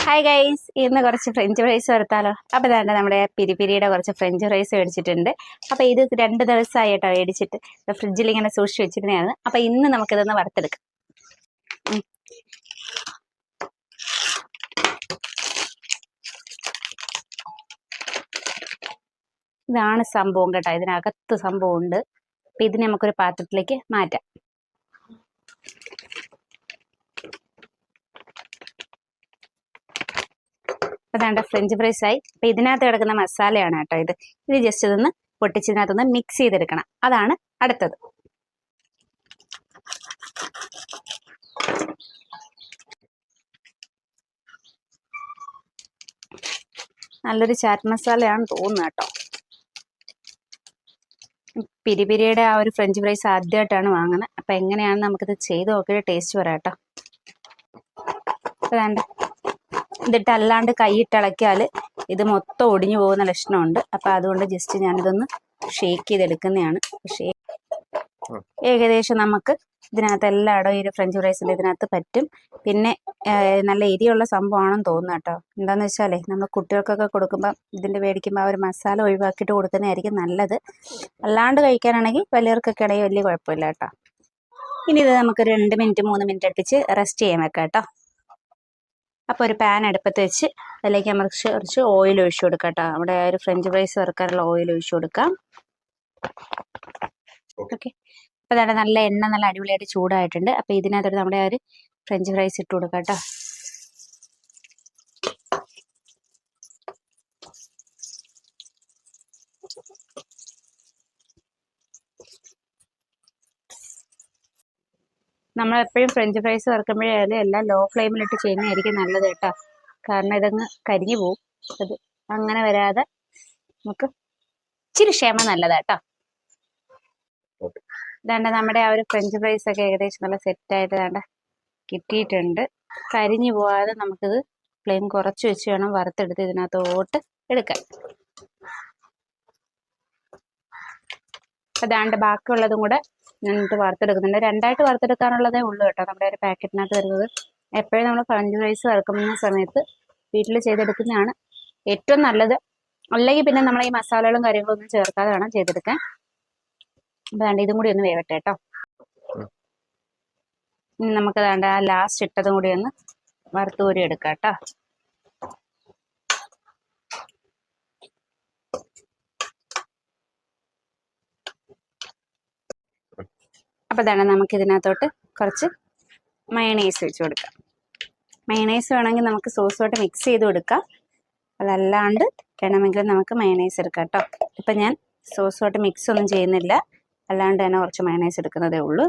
Hi guys, ഇന്ന് കുറച്ച് French fries വരുത്താലോ. അപ്പോൾ തന്നെ നമ്മുടെ പിരിപിരിയുടെ കുറച്ച് ഫ്രഞ്ച് ഫ്രൈസ് മേടിച്ചിട്ടുണ്ട്. അപ്പോൾ ഇത് 2 ദിവസമായിട്ടോ മേടിച്ചിട്ട് ഫ്രിഡ്ജിൽ ഇങ്ങനെ സൂക്ഷിച്ച് വെച്ചിരുന്നതാണ്. അപ്പോൾ ഇന്ന് നമുക്കിതൊന്ന് വറുത്തെടുക്കാം. ഇതാണ് സംഭവം കേട്ടോ, ഇതിനകത്ത് സംഭവം ഉണ്ട്. അപ്പോൾ ഇതിനെ നമുക്കൊരു പാത്രത്തിലേക്ക് മാറ്റാം. അതാണ്ട് ഫ്രഞ്ച് ഫ്രൈസ് ആയി. അപ്പം ഇതിനകത്ത് കിടക്കുന്ന മസാലയാണ് കേട്ടോ ഇത് ജസ്റ്റ് ഇതൊന്ന് പൊട്ടിച്ചതിനകത്തൊന്ന് മിക്സ് ചെയ്തെടുക്കണം. അതാണ് അടുത്തത്. നല്ലൊരു ചാറ്റ് മസാലയാണ് തോന്നുന്നത് കേട്ടോ. പിരിപിരിയുടെ ആ ഒരു ഫ്രഞ്ച് ഫ്രൈസ് ആദ്യമായിട്ടാണ് വാങ്ങുന്നത്. അപ്പം എങ്ങനെയാണെന്ന് നമുക്കിത് ചെയ്ത് നോക്കിയിട്ട് ടേസ്റ്റ് പറയാം കേട്ടോ. അതാണ്ട് ഇതിട്ട് അല്ലാണ്ട് കൈയിട്ട് ഇളക്കിയാൽ ഇത് മൊത്തം ഒടിഞ്ഞു പോകുന്ന ലക്ഷണമുണ്ട്. അപ്പം അതുകൊണ്ട് ജസ്റ്റ് ഞാനിതൊന്ന് ഷേക്ക് ചെയ്തെടുക്കുന്നതാണ്. ഏകദേശം നമുക്ക് ഇതിനകത്ത് എല്ലായിടവും ഈ ഫ്രഞ്ച് ഫ്രൈസിൻ്റെ ഇതിനകത്ത് പറ്റും. പിന്നെ നല്ല എരിയുള്ള സംഭവമാണെന്ന് തോന്നുന്നു കേട്ടോ. എന്താണെന്ന് വെച്ചാലേ നമ്മൾ കുട്ടികൾക്കൊക്കെ കൊടുക്കുമ്പോൾ ഇതിൻ്റെ മേടിക്കുമ്പോൾ ആ ഒരു മസാല ഒഴിവാക്കിയിട്ട് കൊടുക്കുന്നതായിരിക്കും നല്ലത്. അല്ലാണ്ട് കഴിക്കാനാണെങ്കിൽ വലിയവർക്കൊക്കെ ആണെങ്കിൽ വലിയ കുഴപ്പമില്ല കേട്ടോ. ഇനി ഇത് നമുക്ക് 2 മിനിറ്റ് 3 മിനിറ്റ് അടുപ്പിച്ച് റെസ്റ്റ് ചെയ്യാൻ വെക്കാം കേട്ടോ. അപ്പോൾ ഒരു പാൻ അടുപ്പത്ത് വെച്ച് അതിലേക്ക് നമുക്ക് കുറച്ച് ഓയിൽ ഒഴിച്ചു കൊടുക്കാം കേട്ടോ. നമ്മുടെ ഒരു ഫ്രഞ്ച് ഫ്രൈസ് വറുക്കാനുള്ള ഓയിൽ ഒഴിച്ചു കൊടുക്കാം. ഓക്കെ, അപ്പോൾ അതാണ് നല്ല എണ്ണ നല്ല അടിപൊളിയായിട്ട് ചൂടായിട്ടുണ്ട്. അപ്പോൾ ഇതിനകത്തോട്ട് നമ്മുടെ ആ ഒരു ഫ്രഞ്ച് ഫ്രൈസ് ഇട്ട് കൊടുക്കാം കേട്ടോ. നമ്മളെപ്പോഴും ഫ്രഞ്ച് ഫ്രൈസ് വറുക്കുമ്പോഴായാലും എല്ലാം ലോ ഫ്ലെയിമിലിട്ട് ചെയ്യുന്നതായിരിക്കും നല്ലത് കേട്ടോ. കാരണം ഇതങ്ങ് കരിഞ്ഞു പോവും. അത് അങ്ങനെ വരാതെ നമുക്ക് ഇച്ചിരി ക്ഷമ നല്ലതാട്ടോ. ഇതാണ്ട് നമ്മുടെ ആ ഒരു ഫ്രഞ്ച് ഫ്രൈസ് ഒക്കെ ഏകദേശം നല്ല സെറ്റായിട്ട് വേണ്ട കിട്ടിയിട്ടുണ്ട്. കരിഞ്ഞു പോവാതെ നമുക്കിത് ഫ്ലെയിം കുറച്ച് വെച്ച് വേണം വറുത്തെടുത്ത് ഇതിനകത്തോട്ട് എടുക്കാൻ. അപ്പോൾ അതാണ്ട് ബാക്കിയുള്ളതും കൂടെ ഞാനിട്ട് വറുത്തെടുക്കുന്നുണ്ട്. 2ആയിട്ട് വറുത്തെടുക്കാനുള്ളതേ ഉള്ളൂ കേട്ടോ നമ്മുടെ ഒരു പാക്കറ്റിനകത്ത് വരുന്നത്. എപ്പോഴും നമ്മൾ ഫ്രഞ്ച് ഫ്രൈസ് വറുക്കുന്ന സമയത്ത് വീട്ടിൽ ചെയ്തെടുക്കുന്നതാണ് ഏറ്റവും നല്ലത്. അല്ലെങ്കിൽ പിന്നെ നമ്മൾ ഈ മസാലകളും കാര്യങ്ങളും ഒന്നും ചേർക്കാതെ വേണം ചെയ്തെടുക്കാൻ. അപ്പോൾ വേണ്ട ഇതും കൂടി ഒന്ന് വേവട്ടെ കേട്ടോ. ഇനി നമുക്ക് വേണ്ട ആ ലാസ്റ്റ് ഇട്ടതും കൂടി ഒന്ന് വറുത്തൂരി എടുക്കാം കേട്ടോ. അപ്പോൾ ഇതാണ് നമുക്ക് ഇതിനകത്തോട്ട് കുറച്ച് മയണൈസ് വെച്ച് കൊടുക്കാം. മയണൈസ് വേണമെങ്കിൽ നമുക്ക് സോസുമായിട്ട് മിക്സ് ചെയ്ത് കൊടുക്കാം. അതല്ലാണ്ട് വേണമെങ്കിൽ നമുക്ക് മയണൈസ് എടുക്കാം കേട്ടോ. ഇപ്പം ഞാൻ സോസുമായിട്ട് മിക്സ് ഒന്നും ചെയ്യുന്നില്ല, അല്ലാണ്ട് തന്നെ കുറച്ച് മയണൈസ് എടുക്കുന്നതേ ഉള്ളൂ.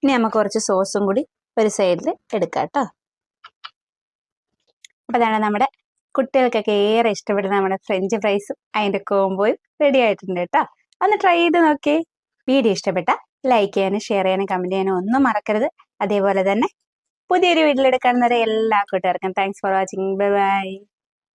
ഇനി നമുക്ക് കുറച്ച് സോസും കൂടി ഒരു സൈഡിൽ എടുക്കാം കേട്ടോ. അപ്പോൾ അതാണ് നമ്മുടെ കുട്ടികൾക്കൊക്കെ ഏറെ ഇഷ്ടപ്പെടുന്ന നമ്മുടെ ഫ്രഞ്ച് ഫ്രൈസും അതിൻ്റെ കോംബോയും റെഡി ആയിട്ടുണ്ട് കേട്ടോ. ഒന്ന് ട്രൈ ചെയ്ത് നോക്കിയേ. വീഡിയോ ഇഷ്ടപ്പെട്ട ലൈക്ക് ചെയ്യാനും ഷെയർ ചെയ്യാനും കമൻറ്റ് ചെയ്യാനും ഒന്നും മറക്കരുത്. അതേപോലെ തന്നെ പുതിയൊരു വീഡിയോ എടുക്കാവുന്നവരെ എല്ലാ കൂട്ടുകാർക്കും thanks for watching. Bye bye.